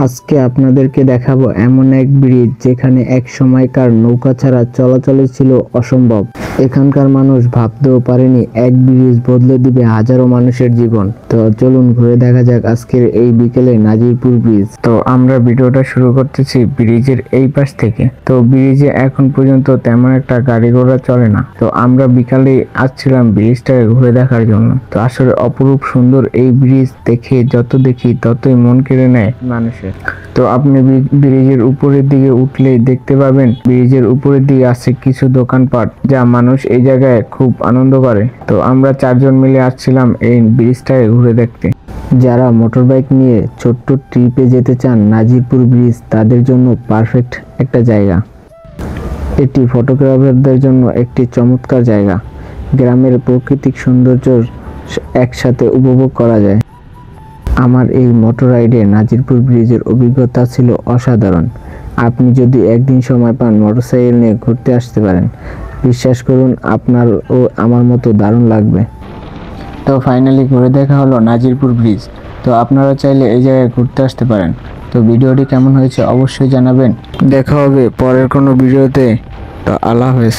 আজকে আপনাদেরকে দেখাবো এমন এক ব্রিজ যেখানে এক সময়কার নৌকা ছাড়া চলাচল ছিল অসম্ভব। এখানকার মানুষ ভাবতেও পারেনি এক ব্রিজ বদলে দিবে হাজারো মানুষের জীবন। তো চলুন ঘুরে দেখা যাক আজকের এই বিকেলে নাজিরপুর ব্রিজ। তো আমরা ভিডিওটা শুরু করতেছি ব্রিজের এই পাশ থেকে। তো ব্রিজে এখন পর্যন্ত তেমন একটা গাড়ি ঘোড়া চলে না। তো আমরা বিকালে আসছিলাম ব্রিজটাকে ঘুরে দেখার জন্য। তো আসলে অপরূপ সুন্দর এই ব্রিজ দেখে যত দেখি ততই মন কেড়ে নেয় মানুষের। তো আপনি ব্রিজের উপরের দিকে উঠলেই দেখতে পাবেন ব্রিজের উপরের দিকে আছে কিছু দোকানপাট, যা মানুষ এই জায়গায় খুব আনন্দ করে। তো আমরা 4 জন মিলে আসছিলাম এই ব্রিজটাকে ঘুরে দেখতে। যারা মোটরবাইক নিয়ে ছোট্ট ট্রিপে যেতে চান, নাজিরপুর ব্রিজ তাদের জন্য পারফেক্ট একটা জায়গা। এটি ফটোগ্রাফারদের জন্য একটি চমৎকার জায়গা। গ্রামের প্রাকৃতিক সৌন্দর্য একসাথে উপভোগ করা যায়। আমার এই মোটর রাইডে নাজিরপুর ব্রিজের অভিজ্ঞতা ছিল অসাধারণ। আপনি যদি একদিন সময় পান মোটরসাইকেল নিয়ে ঘুরতে আসতে পারেন। বিশ্বাস করুন, আপনারও আমার মতো দারুণ লাগবে। তো ফাইনালি ঘুরে দেখা হলো নাজিরপুর ব্রিজ। তো আপনারা চাইলে এই জায়গায় ঘুরতে আসতে পারেন। তো ভিডিওটি কেমন হয়েছে অবশ্যই জানাবেন। দেখা হবে পরের কোনো ভিডিওতে। তো আল্লাহ হাফেজ।